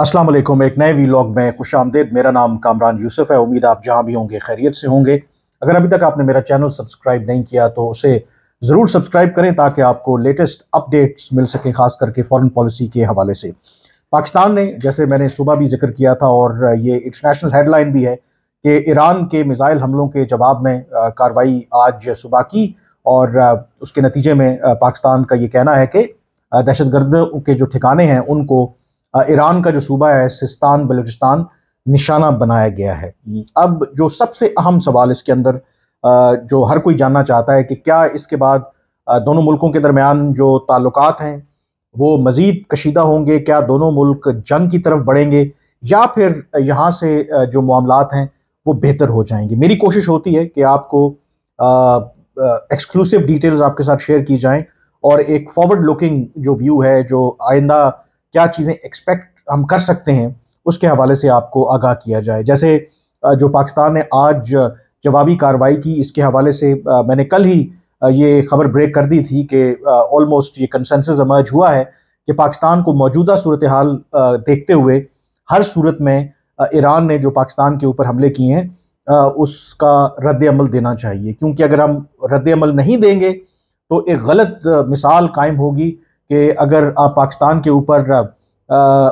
अस्सलाम वालेकुम। एक नए वीलॉग में खुश आमदीद। मेरा नाम कामरान यूसुफ है। उम्मीद आप जहाँ भी होंगे खैरियत से होंगे। अगर अभी तक आपने मेरा चैनल सब्सक्राइब नहीं किया तो उसे ज़रूर सब्सक्राइब करें ताकि आपको लेटेस्ट अपडेट्स मिल सकें, ख़ास करके फ़ॉरेन पॉलिसी के हवाले से। पाकिस्तान ने, जैसे मैंने सुबह भी जिक्र किया था और ये इंटरनेशनल हेडलाइन भी है कि ईरान के मिसाइल हमलों के जवाब में कार्रवाई आज सुबह की और उसके नतीजे में पाकिस्तान का ये कहना है कि दहशतगर्दों के जो ठिकाने हैं उनको ईरान का जो सूबा है सिस्तान बलूचिस्तान निशाना बनाया गया है। अब जो सबसे अहम सवाल इसके अंदर जो हर कोई जानना चाहता है कि क्या इसके बाद दोनों मुल्कों के दरमियान जो ताल्लुकात हैं वो मज़ीद कशीदा होंगे, क्या दोनों मुल्क जंग की तरफ बढ़ेंगे या फिर यहाँ से जो मामलात हैं वो बेहतर हो जाएंगे। मेरी कोशिश होती है कि आपको एक्सक्लूसिव डिटेल्स आपके साथ शेयर की जाएं और एक फॉरवर्ड लुकिंग जो व्यू है, जो आइंदा क्या चीज़ें एक्सपेक्ट हम कर सकते हैं, उसके हवाले से आपको आगाह किया जाए। जैसे जो पाकिस्तान ने आज जवाबी कार्रवाई की, इसके हवाले से मैंने कल ही ये खबर ब्रेक कर दी थी कि ऑलमोस्ट ये कंसेंसस इमर्ज हुआ है कि पाकिस्तान को मौजूदा सूरत हाल देखते हुए हर सूरत में ईरान ने जो पाकिस्तान के ऊपर हमले किए हैं उसका रद्द अमल देना चाहिए, क्योंकि अगर हम रद्द अमल नहीं देंगे तो एक गलत मिसाल कायम होगी कि अगर आप पाकिस्तान के ऊपर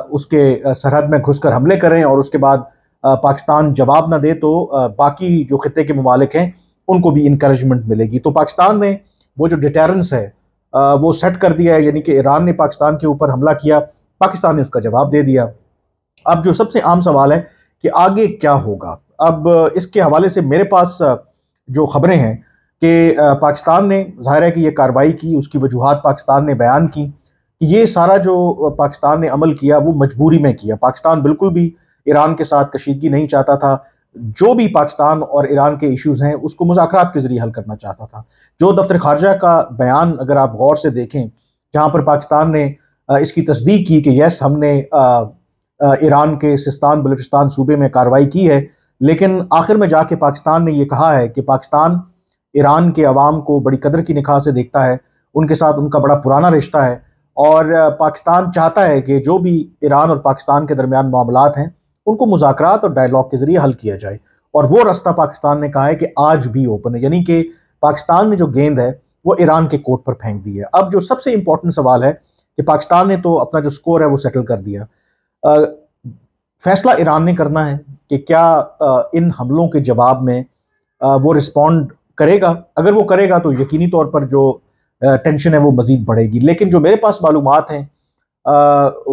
उसके सरहद में घुसकर हमले करें और उसके बाद पाकिस्तान जवाब न दे तो बाकी जो खित्ते के ममालिक हैं उनको भी इनकरेजमेंट मिलेगी। तो पाकिस्तान ने वो जो डिटेरेंस है वो सेट कर दिया है, यानी कि ईरान ने पाकिस्तान के ऊपर हमला किया, पाकिस्तान ने उसका जवाब दे दिया। अब जो सबसे आम सवाल है कि आगे क्या होगा। अब इसके हवाले से मेरे पास जो खबरें हैं कि पाकिस्तान ने ज़ाहिर है कि ये कार्रवाई की, उसकी वजूहात पाकिस्तान ने बयान की। ये सारा जो पाकिस्तान ने अमल किया वो मजबूरी में किया। पाकिस्तान बिल्कुल भी ईरान के साथ कशीदगी नहीं चाहता था। जो भी पाकिस्तान और ईरान के इश्यूज़ हैं उसको मुज़ाकरात के ज़रिए हल करना चाहता था। जो दफ्तर खारजा का बयान अगर आप गौर से देखें, जहाँ पर पाकिस्तान ने इसकी तस्दीक की कि यस हमने ईरान के सिस्तान बलूचिस्तान सूबे में कार्रवाई की है, लेकिन आखिर में जाके पाकिस्तान ने ये कहा है कि पाकिस्तान ईरान के अवाम को बड़ी कदर की निगाह से देखता है, उनके साथ उनका बड़ा पुराना रिश्ता है और पाकिस्तान चाहता है कि जो भी ईरान और पाकिस्तान के दरमियान मामलात हैं उनको मुज़ाकरात और डायलॉग के ज़रिए हल किया जाए। और वो रास्ता पाकिस्तान ने कहा है कि आज भी ओपन है, यानी कि पाकिस्तान ने जो गेंद है वो ईरान के कोर्ट पर फेंक दी है। अब जो सबसे इंपॉर्टेंट सवाल है कि पाकिस्तान ने तो अपना जो स्कोर है वो सेटल कर दिया, फैसला ईरान ने करना है कि क्या इन हमलों के जवाब में वो रिस्पॉन्ड करेगा। अगर वो करेगा तो यकीनी तौर पर जो टेंशन है वो मज़ीद बढ़ेगी। लेकिन जो मेरे पास मालूमात हैं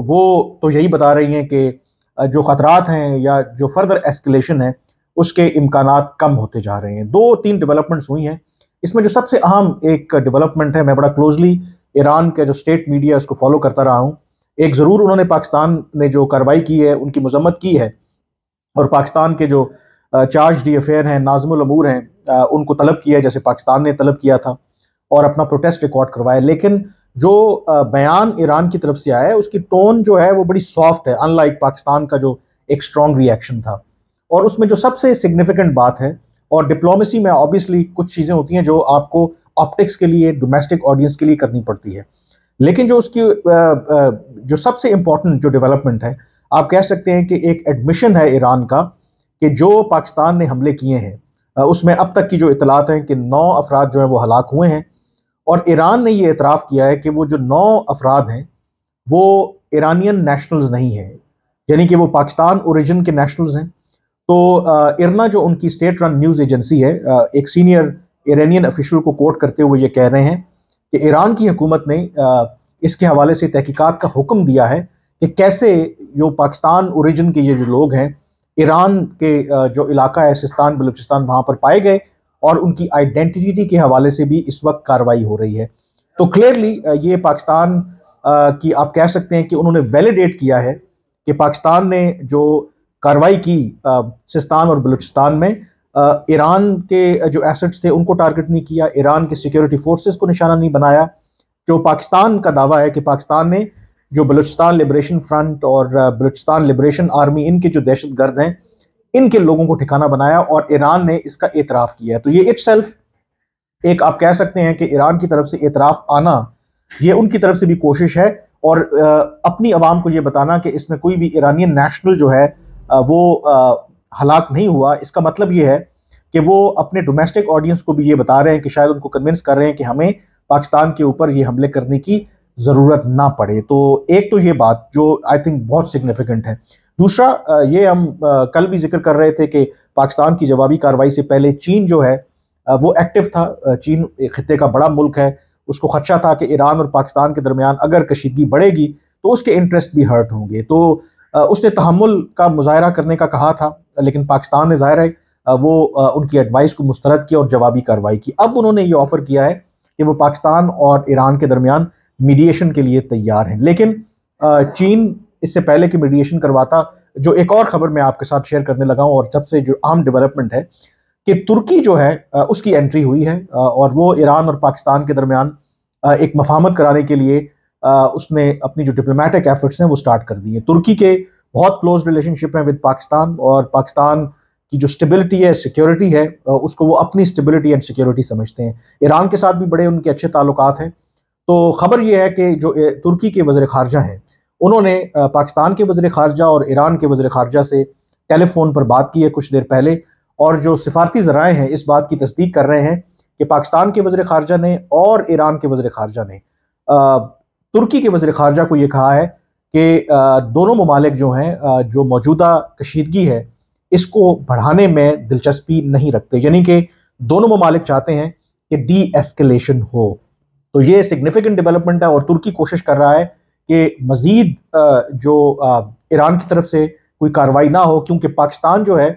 वो तो यही बता रही हैं कि जो ख़तरात हैं या जो फर्दर एस्केलेशन है उसके इम्कानात कम होते जा रहे हैं। 2-3 डेवलपमेंट्स हुई हैं। इसमें जो सबसे अहम एक डेवलपमेंट है, मैं बड़ा क्लोजली ईरान के जो स्टेट मीडिया उसको फॉलो करता रहा हूँ। एक ज़रूर उन्होंने पाकिस्तान ने जो कार्रवाई की है उनकी मजम्मत की है और पाकिस्तान के जो चार्ज डी अफेयर हैं, नाज़िमुल अमूर हैं, उनको तलब किया है जैसे पाकिस्तान ने तलब किया था और अपना प्रोटेस्ट रिकॉर्ड करवाया। लेकिन जो बयान ईरान की तरफ से आया है उसकी टोन जो है वो बड़ी सॉफ्ट है, अनलाइक पाकिस्तान का जो एक स्ट्रॉन्ग रिएक्शन था। और उसमें जो सबसे सिग्निफिकेंट बात है, और डिप्लोमेसी में ऑब्वियसली कुछ चीज़ें होती हैं जो आपको ऑप्टिक्स के लिए, डोमेस्टिक ऑडियंस के लिए करनी पड़ती है, लेकिन जो उसकी जो सबसे इम्पोर्टेंट जो डेवलपमेंट है, आप कह सकते हैं कि एक एडमिशन है ईरान का कि जो पाकिस्तान ने हमले किए हैं उसमें अब तक की जो इतलात हैं कि 9 अफराद जो हैं वो हलाक हुए हैं। और ईरान ने ये एतराफ़ किया है कि वो जो 9 अफराद हैं वो ईरानियन नेशनल्स नहीं हैं, यानी कि वो पाकिस्तान ओरिजिन के नेशनल्स हैं। तो इरना जो उनकी स्टेट रन न्यूज़ एजेंसी है, एक सीनियर ईरानियन ऑफिशियल को कोट करते हुए ये कह रहे हैं कि ईरान की हुकूमत ने इसके हवाले से तहकीकात का हुक्म दिया है कि कैसे जो पाकिस्तान ओरिजिन के ये जो लोग हैं ईरान के जो इलाका है सिस्तान बलूचिस्तान वहाँ पर पाए गए और उनकी आइडेंटिटी के हवाले से भी इस वक्त कार्रवाई हो रही है। तो क्लियरली ये पाकिस्तान की आप कह सकते हैं कि उन्होंने वैलिडेट किया है कि पाकिस्तान ने जो कार्रवाई की सिस्तान और बलूचिस्तान में, ईरान के जो एसेट्स थे उनको टारगेट नहीं किया, ईरान के सिक्योरिटी फोर्सेस को निशाना नहीं बनाया। जो पाकिस्तान का दावा है कि पाकिस्तान ने जो बलूचिस्तान लिबरेशन फ्रंट और बलूचिस्तान लिबरेशन आर्मी, इनके जो दहशतगर्द हैं, इनके लोगों को ठिकाना बनाया और ईरान ने इसका एतराफ़ किया है। तो ये इटसेल्फ एक आप कह सकते हैं कि ईरान की तरफ से एतराफ़ आना, ये उनकी तरफ से भी कोशिश है और अपनी आवाम को ये बताना कि इसमें कोई भी ईरानियन नेशनल जो है वो हलाक नहीं हुआ, इसका मतलब ये है कि वो अपने डोमेस्टिक ऑडियंस को भी ये बता रहे हैं कि शायद उनको कन्विंस कर रहे हैं कि हमें पाकिस्तान के ऊपर ये हमले करने की ज़रूरत ना पड़े। तो एक तो ये बात जो आई थिंक बहुत सिग्निफिकेंट है। दूसरा, ये हम कल भी जिक्र कर रहे थे कि पाकिस्तान की जवाबी कार्रवाई से पहले चीन जो है वो एक्टिव था। चीन एक खित्ते का बड़ा मुल्क है, उसको खदशा था कि ईरान और पाकिस्तान के दरमियान अगर कशीदगी बढ़ेगी तो उसके इंटरेस्ट भी हर्ट होंगे। तो उसने तहम्मुल का मुजाहरा करने का कहा था, लेकिन पाकिस्तान ने ज़ाहिर है वो उनकी एडवाइस को मुस्तरद किया और जवाबी कार्रवाई की। अब उन्होंने ये ऑफ़र किया है कि वो पाकिस्तान और ईरान के दरमियान मीडिएशन के लिए तैयार हैं। लेकिन चीन इससे पहले कि मीडिएशन करवाता, जो एक और खबर मैं आपके साथ शेयर करने लगा हूँ और सबसे जो अहम डेवलपमेंट है कि तुर्की जो है उसकी एंट्री हुई है और वो ईरान और पाकिस्तान के दरमियान एक मफाहमत कराने के लिए उसने अपनी जो डिप्लोमेटिक एफर्ट्स हैं वो स्टार्ट कर दी हैं। तुर्की के बहुत क्लोज रिलेशनशिप हैं विद पाकिस्तान, और पाकिस्तान की जो स्टेबिलिटी है, सिक्योरिटी है, उसको वो अपनी स्टेबिलिटी एंड सिक्योरिटी समझते हैं। ईरान के साथ भी बड़े उनके अच्छे ताल्लुकात हैं। तो खबर यह है कि जो तुर्की के वज़ीर ख़ारजा हैं उन्होंने पाकिस्तान के वज़ीर ख़ारजा और ईरान के वज़ीर ख़ारजा से टेलीफोन पर बात की है कुछ देर पहले, और जो सिफारती ज़राए हैं इस बात की तस्दीक कर रहे हैं कि पाकिस्तान के वज़ीर ख़ारजा ने और ईरान के वज़ीर ख़ारजा ने तुर्की के वज़ीर ख़ारजा को ये कहा है कि दोनों ममालिक जो हैं जो मौजूदा कशीदगी है इसको बढ़ाने में दिलचस्पी नहीं रखते, यानी कि दोनों ममालिक चाहते हैं कि डी एस्केलेशन हो। तो ये सिग्निफिकेंट डेवलपमेंट है और तुर्की कोशिश कर रहा है कि मज़ीद जो ईरान की तरफ से कोई कार्रवाई ना हो, क्योंकि पाकिस्तान जो है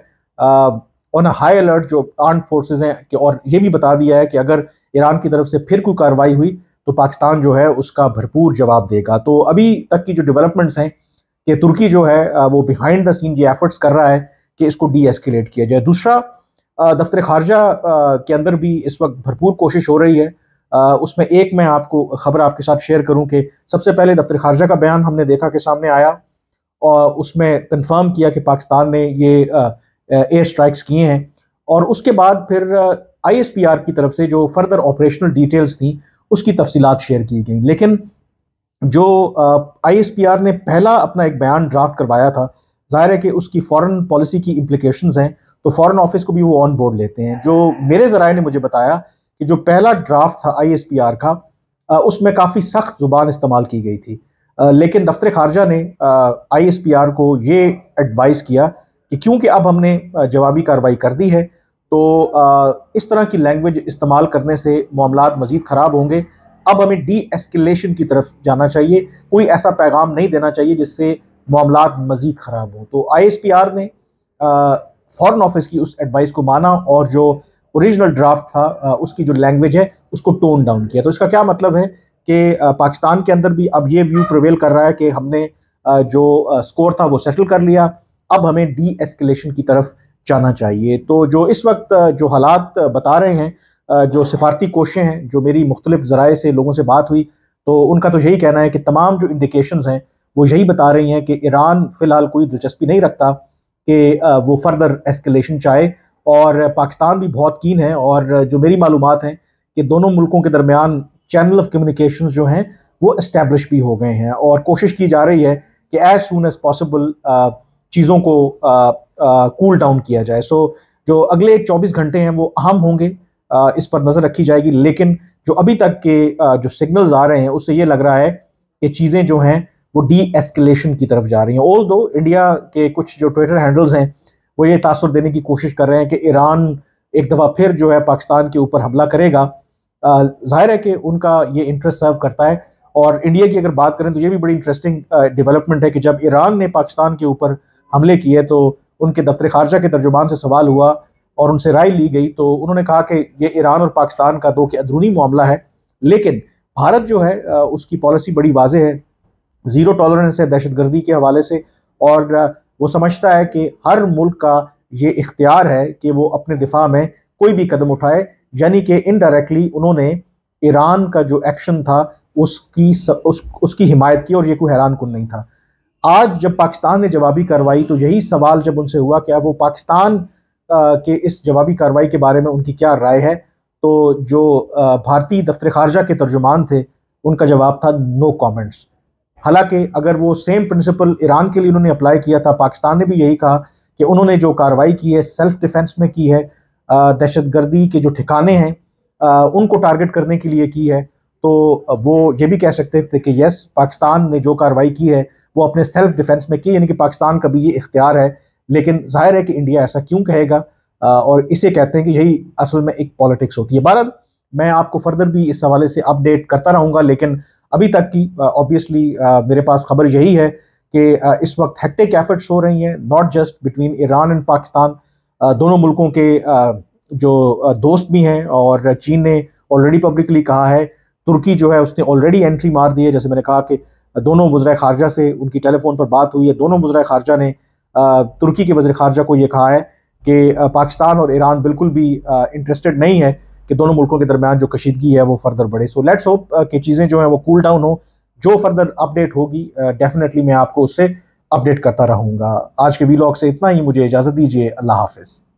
ऑन अ हाई अलर्ट जो आर्म्ड फोर्सेज हैं कि, और ये भी बता दिया है कि अगर ईरान की तरफ से फिर कोई कार्रवाई हुई तो पाकिस्तान जो है उसका भरपूर जवाब देगा। तो अभी तक की जो डेवलपमेंट्स हैं कि तुर्की जो है वो बिहाइंड द सीन ये एफर्ट्स कर रहा है कि इसको डी एस्केलेट किया जाए। दूसरा, दफ्तर खारजा के अंदर भी इस वक्त भरपूर कोशिश हो रही है। उसमें एक मैं आपको खबर आपके साथ शेयर करूं कि सबसे पहले दफ्तर खारजा का बयान हमने देखा कि सामने आया और उसमें कंफर्म किया कि पाकिस्तान ने ये एयर स्ट्राइक्स किए हैं, और उसके बाद फिर ISPR की तरफ से जो फर्दर ऑपरेशनल डिटेल्स थी उसकी तफसीलात शेयर की गई। लेकिन जो ISPR ने पहला अपना एक बयान ड्राफ्ट करवाया था, जाहिर है कि उसकी फॉरेन पॉलिसी की इम्प्लीकेशंस हैं, तो फॉरेन ऑफिस को भी वो ऑन बोर्ड लेते हैं। जो मेरे ज़राए ने मुझे बताया कि जो पहला ड्राफ्ट था ISPR का उसमें काफ़ी सख्त ज़ुबान इस्तेमाल की गई थी, लेकिन दफ्तर खारजा ने ISPR को ये एडवाइस किया कि क्योंकि अब हमने जवाबी कार्रवाई कर दी है तो इस तरह की लैंग्वेज इस्तेमाल करने से मामलात मज़ीद ख़राब होंगे। अब हमें डी एस्केलेशन की तरफ जाना चाहिए, कोई ऐसा पैगाम नहीं देना चाहिए जिससे मामलात मज़ीद ख़राब हो। तो ISPR ने फॉरेन ऑफिस की उस एडवाइस को माना और जो ओरिजिनल ड्राफ्ट था उसकी जो लैंग्वेज है उसको टोन डाउन किया। तो इसका क्या मतलब है कि पाकिस्तान के अंदर भी अब ये व्यू प्रिवेल कर रहा है कि हमने जो स्कोर था वो सेटल कर लिया, अब हमें डी एस्केलेशन की तरफ जाना चाहिए। तो जो इस वक्त जो हालात बता रहे हैं, जो सिफारती कोशिशें हैं, जो मेरी मुख्तलिफ ज़राए से लोगों से बात हुई तो उनका तो यही कहना है कि तमाम जो इंडिकेशंस हैं वो यही बता रही हैं कि ईरान फ़िलहाल कोई दिलचस्पी नहीं रखता कि वो फर्दर एस्केलेशन चाहे, और पाकिस्तान भी बहुत कीन है। और जो मेरी मालूमात हैं कि दोनों मुल्कों के दरमियान चैनल ऑफ कम्युनिकेशंस जो हैं वो इस्टेब्लिश भी हो गए हैं, और कोशिश की जा रही है कि एज सून एज पॉसिबल चीज़ों को कूल डाउन किया जाए। सो जो अगले 24 घंटे हैं वो अहम होंगे, इस पर नज़र रखी जाएगी। लेकिन जो अभी तक के जो सिग्नल्स आ रहे हैं उससे ये लग रहा है कि चीज़ें जो हैं वो डी एस्केलेशन की तरफ जा रही हैं। ऑल दो इंडिया के कुछ जो ट्विटर हैंडल्स हैं वो ये तासुर देने की कोशिश कर रहे हैं कि ईरान एक दफ़ा फिर जो है पाकिस्तान के ऊपर हमला करेगा। जाहिर है कि उनका ये इंटरेस्ट सर्व करता है। और इंडिया की अगर बात करें तो ये भी बड़ी इंटरेस्टिंग डेवलपमेंट है कि जब ईरान ने पाकिस्तान के ऊपर हमले किए तो उनके दफ्तर खारजा के तर्जुमान से सवाल हुआ और उनसे राय ली गई, तो उन्होंने कहा कि ये ईरान और पाकिस्तान का दो के अंदरूनी मामला है, लेकिन भारत जो है उसकी पॉलिसी बड़ी वाज़ेह है, ज़ीरो टॉलरेंस है दहशतगर्दी के हवाले से, और वो समझता है कि हर मुल्क का ये इख्तियार है कि वो अपने दिफा में कोई भी कदम उठाए। यानी कि इनडायरेक्टली उन्होंने ईरान का जो एक्शन था उसकी हिमायत की, और ये कोई हैरान कुन नहीं था। आज जब पाकिस्तान ने जवाबी कार्रवाई तो यही सवाल जब उनसे हुआ कि अब वो पाकिस्तान के इस जवाबी कार्रवाई के बारे में उनकी क्या राय है, तो जो भारतीय दफ्तर खारजा के तर्जुमान थे उनका जवाब था नो कमेंट्स। हालांकि अगर वो सेम प्रिंसिपल ईरान के लिए उन्होंने अप्लाई किया था, पाकिस्तान ने भी यही कहा कि उन्होंने जो कार्रवाई की है सेल्फ डिफेंस में की है, दहशतगर्दी के जो ठिकाने हैं उनको टारगेट करने के लिए की है, तो वो ये भी कह सकते थे कि यस, पाकिस्तान ने जो कार्रवाई की है वो अपने सेल्फ डिफेंस में की, यानी कि पाकिस्तान का भी ये इख्तियार है। लेकिन जाहिर है कि इंडिया ऐसा क्यों कहेगा, और इसे कहते हैं कि यही असल में एक पॉलिटिक्स होती है। बहरहाल मैं आपको फर्दर भी इस हवाले से अपडेट करता रहूँगा, लेकिन अभी तक की ऑब्वियसली मेरे पास खबर यही है कि इस वक्त हेक्टिक एफर्ट्स हो रही हैं, not just between Iran and Pakistan, दोनों मुल्कों के जो दोस्त भी हैं, और चीन ने ऑलरेडी पब्लिकली कहा है, तुर्की जो है उसने ऑलरेडी एंट्री मार दी है। जैसे मैंने कहा कि दोनों वज़ीर ख़ारजा से उनकी टेलीफोन पर बात हुई है, दोनों वज़ीर ख़ारजा ने तुर्की के वज़ीर ख़ारजा को ये कहा है कि पाकिस्तान और ईरान बिल्कुल भी इंटरेस्टेड नहीं है कि दोनों मुल्कों के दरमियान जो कशीदगी है वो फर्दर बढ़े। सो लेट्स होप कि चीज़ें जो हैं वो कूल डाउन हो। जो फर्दर अपडेट होगी डेफिनेटली मैं आपको उससे अपडेट करता रहूँगा। आज के वीलॉग से इतना ही, मुझे इजाज़त दीजिए। अल्लाह हाफिज़।